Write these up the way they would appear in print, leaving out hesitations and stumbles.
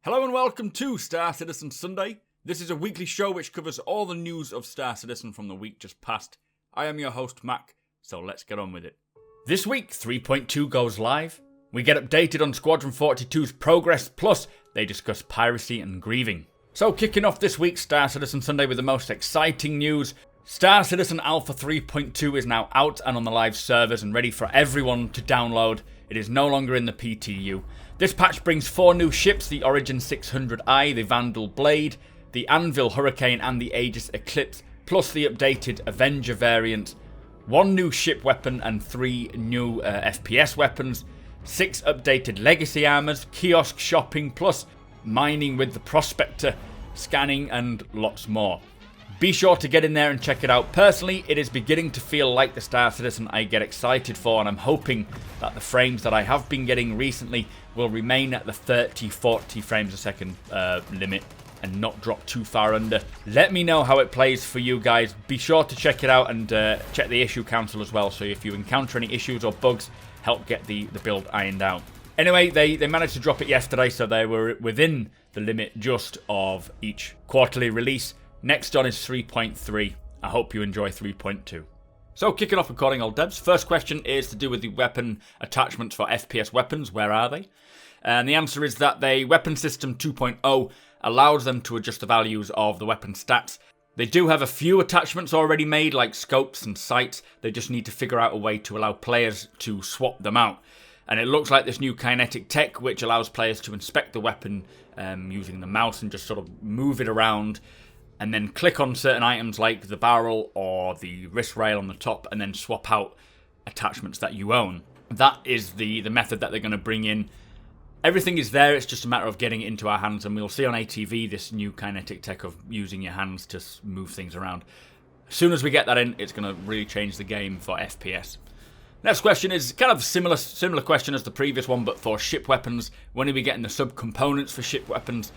Hello and welcome to Star Citizen Sunday. This is a weekly show which covers all the news of Star Citizen from the week just past. I am your host Mac, so let's get on with it. This week, 3.2 goes live. We get updated on Squadron 42's progress, plus they discuss piracy and grieving. So kicking off this week's Star Citizen Sunday with the most exciting news. Star Citizen Alpha 3.2 is now out and on the live servers and ready for everyone to download. It is no longer in the PTU. This patch brings 4 new ships, the Origin 600I, the Vandal Blade, the Anvil Hurricane and the Aegis Eclipse, plus the updated Avenger variant, 1 new ship weapon and 3 new FPS weapons, 6 updated legacy armors, kiosk shopping, plus mining with the Prospector, scanning and lots more. Be sure to get in there and check it out. Personally, it is beginning to feel like the Star Citizen I get excited for, and I'm hoping that the frames that I have been getting recently will remain at the 30-40 frames a second limit and not drop too far under. Let me know how it plays for you guys. Be sure to check it out and check the issue council as well, so if you encounter any issues or bugs, help get the build ironed out. Anyway, they managed to drop it yesterday, so they were within the limit just of each quarterly release. Next on is 3.3. I hope you enjoy 3.2. So kicking off recording, old devs. First question is to do with the weapon attachments for FPS weapons. Where are they? And the answer is that the Weapon System 2.0 allows them to adjust the values of the weapon stats. They do have a few attachments already made, like scopes and sights. They just need to figure out a way to allow players to swap them out. And it looks like this new kinetic tech, which allows players to inspect the weapon using the mouse and just sort of move it around, and then click on certain items like the barrel or the wrist rail on the top, and then swap out attachments that you own. That is the method that they're going to bring in. Everything is there, it's just a matter of getting it into our hands, and we'll see on ATV this new kinetic tech of using your hands to move things around. As soon as we get that in, it's going to really change the game for FPS. Next question is kind of similar question as the previous one, but for ship weapons. When are we getting the sub-components for ship weapons?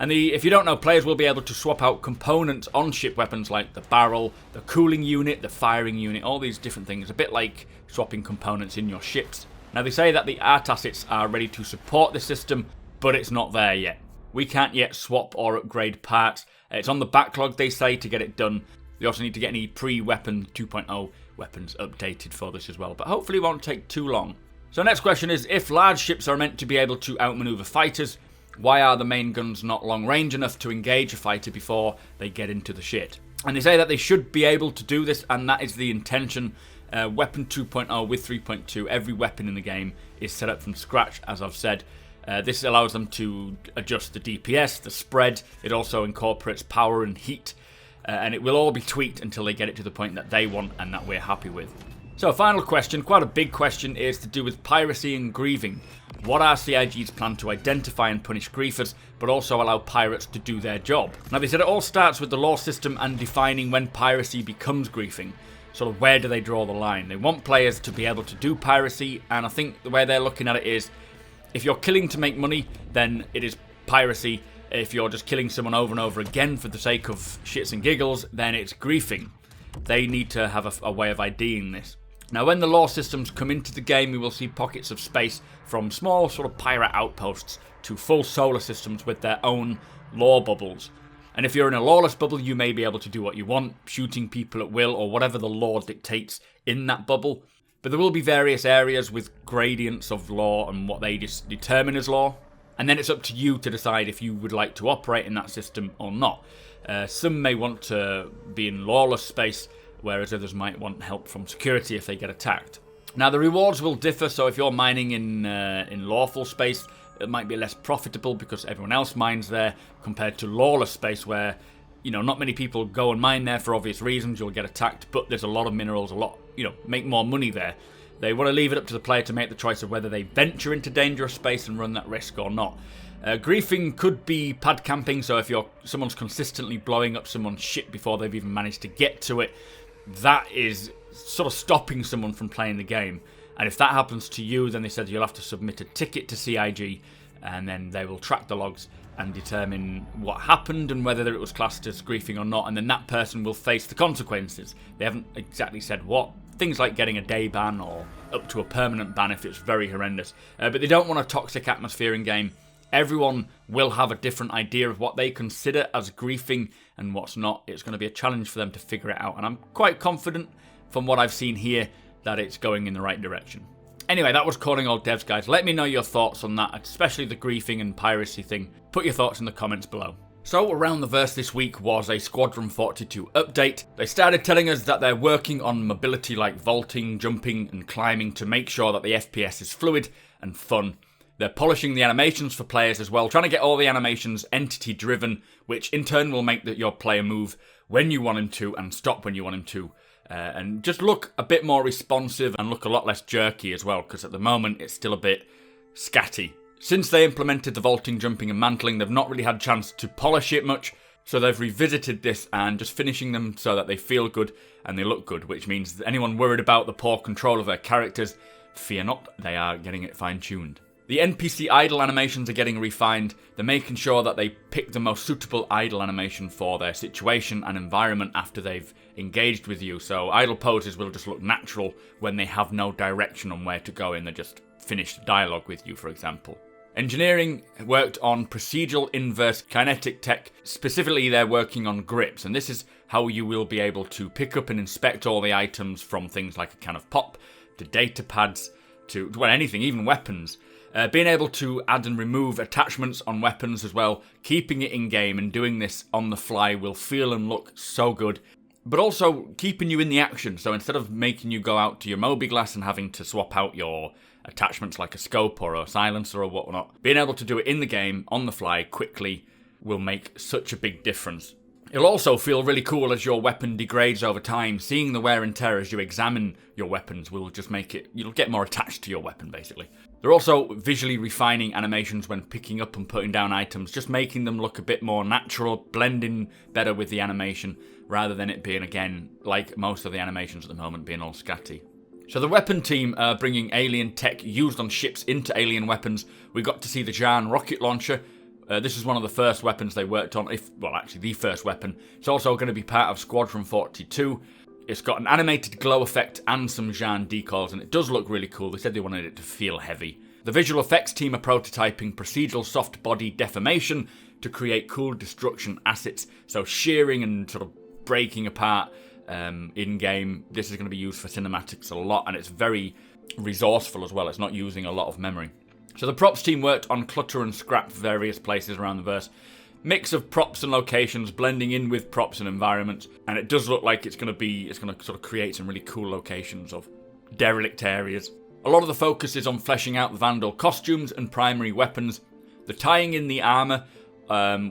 And if you don't know, players will be able to swap out components on ship weapons like the barrel, the cooling unit, the firing unit, all these different things. A bit like swapping components in your ships. Now they say that the art assets are ready to support the system, but it's not there yet. We can't yet swap or upgrade parts. It's on the backlog, they say, to get it done. We also need to get any pre-weapon 2.0 weapons updated for this as well, but hopefully it won't take too long. So next question is, if large ships are meant to be able to outmaneuver fighters, why are the main guns not long range enough to engage a fighter before they get into the shit? And they say that they should be able to do this, and that is the intention. Weapon 2.0 with 3.2, every weapon in the game is set up from scratch, as I've said. This allows them to adjust the DPS, the spread. It also incorporates power and heat, and it will all be tweaked until they get it to the point that they want and that we're happy with. So final question, quite a big question, is to do with piracy and grieving. What are CIG's plan to identify and punish griefers, but also allow pirates to do their job? Now they said it all starts with the law system and defining when piracy becomes griefing. Sort of where do they draw the line? They want players to be able to do piracy, and I think the way they're looking at it is, if you're killing to make money, then it is piracy. If you're just killing someone over and over again for the sake of shits and giggles, then it's griefing. They need to have a way of IDing this. Now when the law systems come into the game, we will see pockets of space from small sort of pirate outposts to full solar systems with their own law bubbles. And if you're in a lawless bubble, you may be able to do what you want, shooting people at will or whatever the law dictates in that bubble. But there will be various areas with gradients of law and what they just determine as law. And then it's up to you to decide if you would like to operate in that system or not. Some may want to be in lawless space, whereas others might want help from security if they get attacked. Now the rewards will differ, so if you're mining in lawful space, it might be less profitable because everyone else mines there, compared to lawless space where, you know, not many people go and mine there for obvious reasons. You'll get attacked, but there's a lot of minerals, make more money there. They want to leave it up to the player to make the choice of whether they venture into dangerous space and run that risk or not. Griefing could be pad camping, so if someone's consistently blowing up someone's ship before they've even managed to get to it, that is sort of stopping someone from playing the game. And if that happens to you, then they said you'll have to submit a ticket to CIG, and then they will track the logs and determine what happened and whether it was classed as griefing or not, and then that person will face the consequences. They haven't exactly said what. Things like getting a day ban or up to a permanent ban if it's very horrendous. But they don't want a toxic atmosphere in game. Everyone will have a different idea of what they consider as griefing and what's not. It's going to be a challenge for them to figure it out, and I'm quite confident from what I've seen here that it's going in the right direction. Anyway, that was Calling All Devs, guys. Let me know your thoughts on that, especially the griefing and piracy thing. Put your thoughts in the comments below. So, around the verse this week was a Squadron 42 update. They started telling us that they're working on mobility like vaulting, jumping and climbing to make sure that the FPS is fluid and fun. They're polishing the animations for players as well, trying to get all the animations entity driven, which in turn will make your player move when you want him to and stop when you want him to. And just look a bit more responsive and look a lot less jerky as well, because at the moment it's still a bit scatty. Since they implemented the vaulting, jumping and mantling, they've not really had a chance to polish it much, so they've revisited this and just finishing them so that they feel good and they look good, which means that anyone worried about the poor control of their characters, fear not, they are getting it fine-tuned. The NPC idle animations are getting refined. They're making sure that they pick the most suitable idle animation for their situation and environment after they've engaged with you. So idle poses will just look natural when they have no direction on where to go and they just finished dialogue with you, for example. Engineering worked on procedural inverse kinetic tech. Specifically, they're working on grips, and this is how you will be able to pick up and inspect all the items from things like a can of pop to data pads to, well, anything, even weapons. Being able to add and remove attachments on weapons as well, keeping it in-game and doing this on the fly will feel and look so good. But also keeping you in the action, so instead of making you go out to your mobi-glass and having to swap out your attachments like a scope or a silencer or whatnot, being able to do it in the game, on the fly, quickly, will make such a big difference. It'll also feel really cool as your weapon degrades over time. Seeing the wear and tear as you examine your weapons will just make it, you'll get more attached to your weapon basically. They're also visually refining animations when picking up and putting down items, just making them look a bit more natural, blending better with the animation, rather than it being, again, like most of the animations at the moment, being all scatty. So the weapon team are bringing alien tech used on ships into alien weapons. We got to see the Jan rocket launcher. This is one of the first weapons they worked on, actually the first weapon. It's also going to be part of Squadron 42. It's got an animated glow effect and some Jan decals, and it does look really cool. They said they wanted it to feel heavy. The visual effects team are prototyping procedural soft body deformation to create cool destruction assets. So shearing and sort of breaking apart in-game. This is going to be used for cinematics a lot, and it's very resourceful as well. It's not using a lot of memory. So the props team worked on clutter and scrap various places around the verse. Mix of props and locations blending in with props and environments, and it does look like it's going to sort of create some really cool locations of derelict areas. A lot of the focus is on fleshing out the Vandal costumes and primary weapons. They're tying in the armor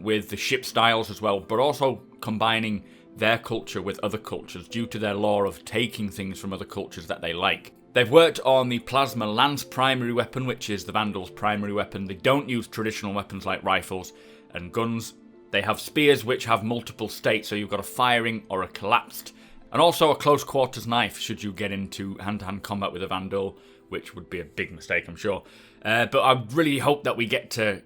with the ship styles as well, but also combining their culture with other cultures due to their lore of taking things from other cultures that they like. They've worked on the Plasma Lance primary weapon, which is the Vandals' primary weapon. They don't use traditional weapons like rifles and guns. They have spears which have multiple states, so you've got a firing or a collapsed, and also a close quarters knife should you get into hand-to-hand combat with a Vandal, which would be a big mistake, I'm sure. But I really hope that we get to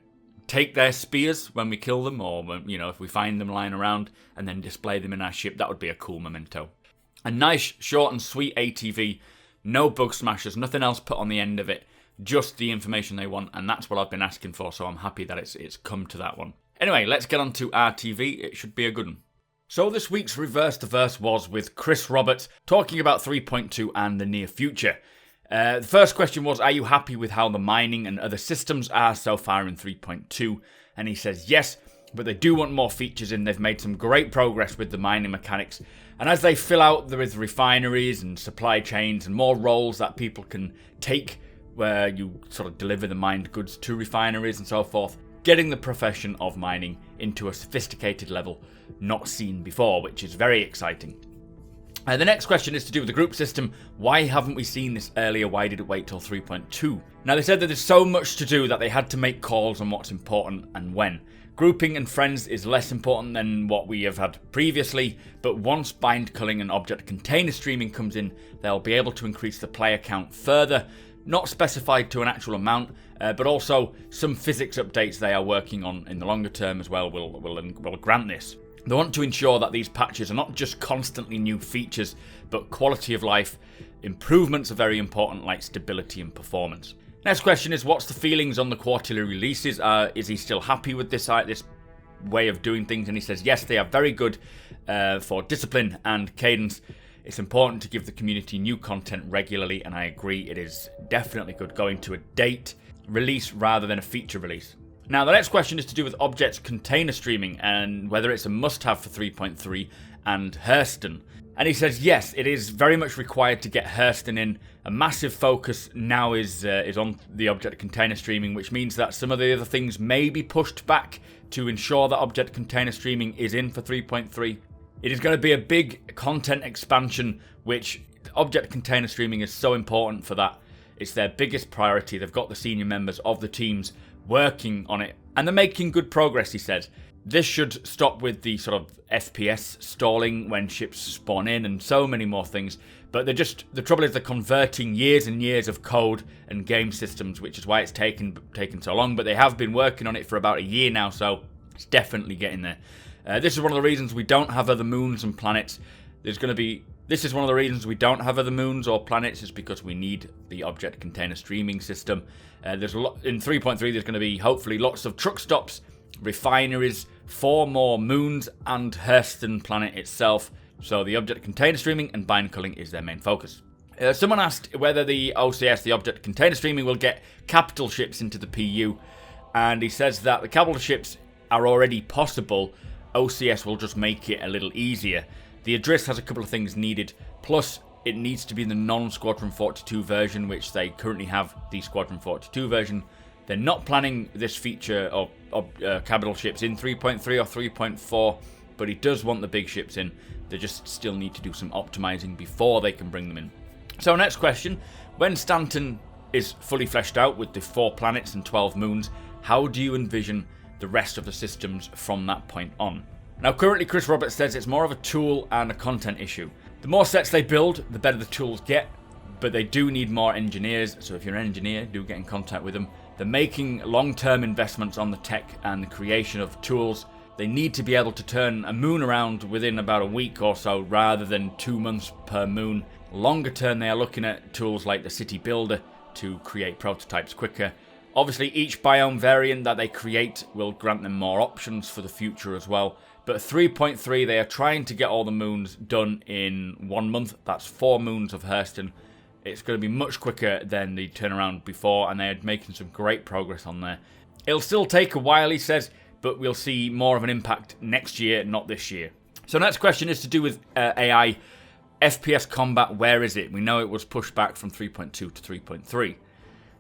take their spears when we kill them, or if we find them lying around, and then display them in our ship. That would be a cool memento. A nice, short and sweet ATV. No bug smashers, nothing else put on the end of it. Just the information they want, and that's what I've been asking for, so I'm happy that it's come to that one. Anyway, let's get on to RTV. It should be a good one. So this week's Reverse the Verse was with Chris Roberts, talking about 3.2 and the near future. The first question was, are you happy with how the mining and other systems are so far in 3.2? And he says yes, but they do want more features in. They've made some great progress with the mining mechanics. And as they fill out with refineries and supply chains and more roles that people can take, where you sort of deliver the mined goods to refineries and so forth, getting the profession of mining into a sophisticated level not seen before, which is very exciting. The next question is to do with the group system. Why haven't we seen this earlier? Why did it wait till 3.2? Now, they said that there's so much to do that they had to make calls on what's important and when. Grouping and friends is less important than what we have had previously, but once bind culling and object container streaming comes in, they'll be able to increase the player count further, not specified to an actual amount, but also some physics updates they are working on in the longer term as well will grant this. They want to ensure that these patches are not just constantly new features, but quality of life improvements are very important, like stability and performance. Next question is, what's the feelings on the quarterly releases? Is he still happy with this way of doing things? And he says, yes, they are very good for discipline and cadence. It's important to give the community new content regularly, and I agree, it is definitely good going to a date release rather than a feature release. Now, the next question is to do with object container streaming and whether it's a must-have for 3.3 and Hurston. And he says, yes, it is very much required to get Hurston in. A massive focus now is on the object container streaming, which means that some of the other things may be pushed back to ensure that object container streaming is in for 3.3. It is going to be a big content expansion, which object container streaming is so important for that. It's their biggest priority. They've got the senior members of the teams working on it, and they're making good progress, he said. This should stop with the sort of FPS stalling when ships spawn in and so many more things. But the trouble is they're converting years and years of code and game systems, which is why it's taken so long. But they have been working on it for about a year now, so it's definitely getting there. This is one of the reasons we don't have other moons and planets. This is one of the reasons we don't have other moons or planets, is because we need the object container streaming system. There's a lot in 3.3. There's going to be hopefully lots of truck stops, refineries, 4 more moons, and Hurston planet itself. So the object container streaming and bind culling is their main focus. Someone asked whether the OCS, the object container streaming, will get capital ships into the PU, and he says that the capital ships are already possible. OCS will just make it a little easier. The Adris has a couple of things needed, plus it needs to be the non-Squadron 42 version, which they currently have the Squadron 42 version. They're not planning this feature of capital ships in 3.3 or 3.4, but he does want the big ships in. They just still need to do some optimizing before they can bring them in. So next question, when Stanton is fully fleshed out with the 4 planets and 12 moons, how do you envision the rest of the systems from that point on? Now currently Chris Roberts says it's more of a tool and a content issue. The more sets they build, the better the tools get, but they do need more engineers, so if you're an engineer, do get in contact with them. They're making long-term investments on the tech and the creation of tools. They need to be able to turn a moon around within about a week or so, rather than 2 months per moon. Longer term, they are looking at tools like the City Builder to create prototypes quicker. Obviously, each biome variant that they create will grant them more options for the future as well. But 3.3, they are trying to get all the moons done in 1 month. That's 4 moons of Hurston. It's going to be much quicker than the turnaround before, and they're making some great progress on there. It'll still take a while, he says, but we'll see more of an impact next year, not this year. So next question is to do with AI. FPS combat, where is it? We know it was pushed back from 3.2 to 3.3.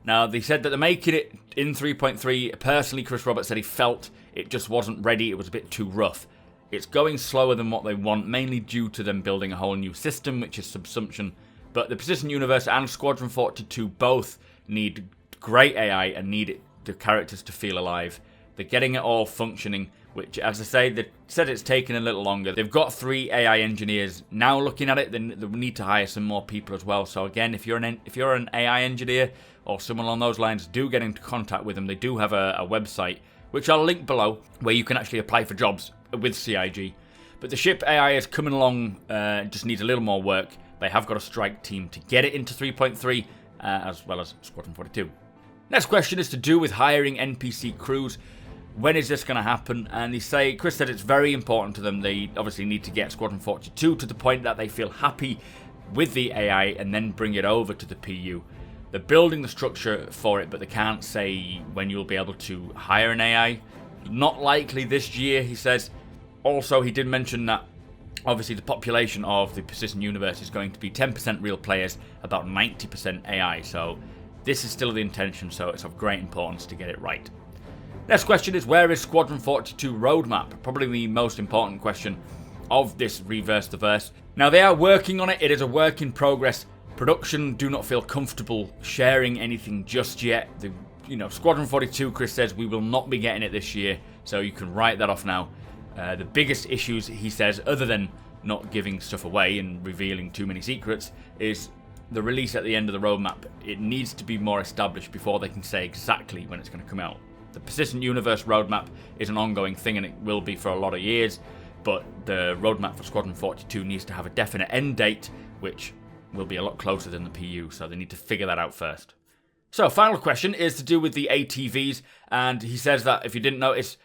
Now, they said that they're making it in 3.3. Personally, Chris Roberts said he felt it just wasn't ready. It was a bit too rough. It's going slower than what they want, mainly due to them building a whole new system, which is Subsumption. But the Persistent Universe and Squadron 42 both need great AI and need the characters to feel alive. They're getting it all functioning, which, as I say, they said it's taken a little longer. They've got 3 AI engineers now looking at it. Then they need to hire some more people as well. So again, if you're an AI engineer or someone along those lines, do get into contact with them. They do have a website, which I'll link below, where you can actually apply for jobs with CIG. But the ship AI is coming along, just needs a little more work. They have got a strike team to get it into 3.3, as well as Squadron 42. Next question is to do with hiring NPC crews. When is this going to happen? And Chris said it's very important to them. They obviously need to get Squadron 42 to the point that they feel happy with the AI and then bring it over to the PU. They're building the structure for it, but they can't say when you'll be able to hire an AI. Not likely this year, he says. Also, he did mention that obviously the population of the Persistent Universe is going to be 10% real players, about 90% AI. So this is still the intention, so it's of great importance to get it right. Next question is, where is Squadron 42 roadmap? Probably the most important question of this Reverse the Verse. Now, they are working on it. It is a work in progress. Production do not feel comfortable sharing anything just yet. Squadron 42, Chris says, we will not be getting it this year, so you can write that off now. The biggest issues, he says, other than not giving stuff away and revealing too many secrets, is the release at the end of the roadmap. It needs to be more established before they can say exactly when it's going to come out. The Persistent Universe roadmap is an ongoing thing, and it will be for a lot of years, but the roadmap for Squadron 42 needs to have a definite end date, which will be a lot closer than the PU, so they need to figure that out first. So, final question is to do with the ATVs, and he says that, if you didn't notice,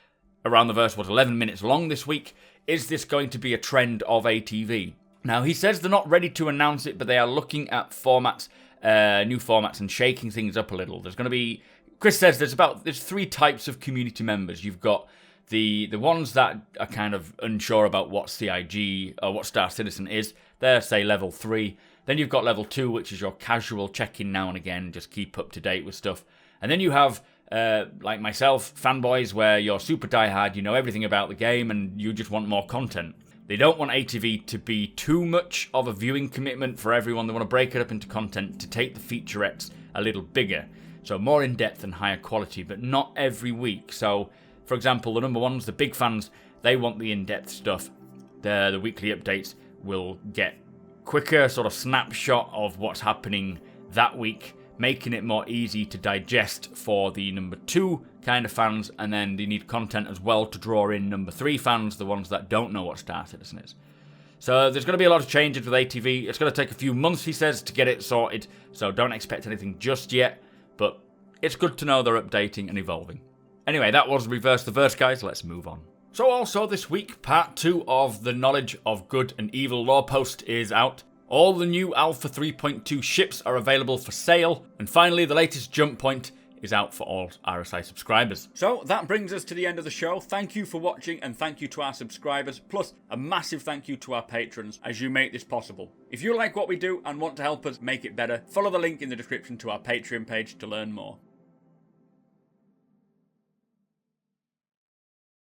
Around the Verse was 11 minutes long this week. Is this going to be a trend of ATV? Now, he says they're not ready to announce it, but they are looking at formats, new formats, and shaking things up a little. There's going to be... Chris says there's 3 types of community members. You've got the ones that are kind of unsure about what CIG or what Star Citizen is. They're, say, level 3. Then you've got level 2, which is your casual check-in now and again, just keep up to date with stuff. And then you have, like myself, fanboys, where you're super diehard, you know everything about the game, and you just want more content. They don't want ATV to be too much of a viewing commitment for everyone. They want to break it up into content to take the featurettes a little bigger. So more in-depth and higher quality, but not every week. So, for example, the number ones, the big fans, they want the in-depth stuff. The weekly updates will get quicker sort of snapshot of what's happening that week, making it more easy to digest for the number 2 kind of fans, and then they need content as well to draw in number 3 fans, the ones that don't know what Star Citizen is. So there's going to be a lot of changes with ATV. It's going to take a few months, he says, to get it sorted, so don't expect anything just yet, but it's good to know they're updating and evolving. Anyway, that was Reverse the Verse, guys. Let's move on. So also this week, part 2 of the Knowledge of Good and Evil lore post is out. All the new Alpha 3.2 ships are available for sale. And finally, the latest jump point is out for all RSI subscribers. So that brings us to the end of the show. Thank you for watching, and thank you to our subscribers, plus a massive thank you to our patrons as you make this possible. If you like what we do and want to help us make it better, follow the link in the description to our Patreon page to learn more.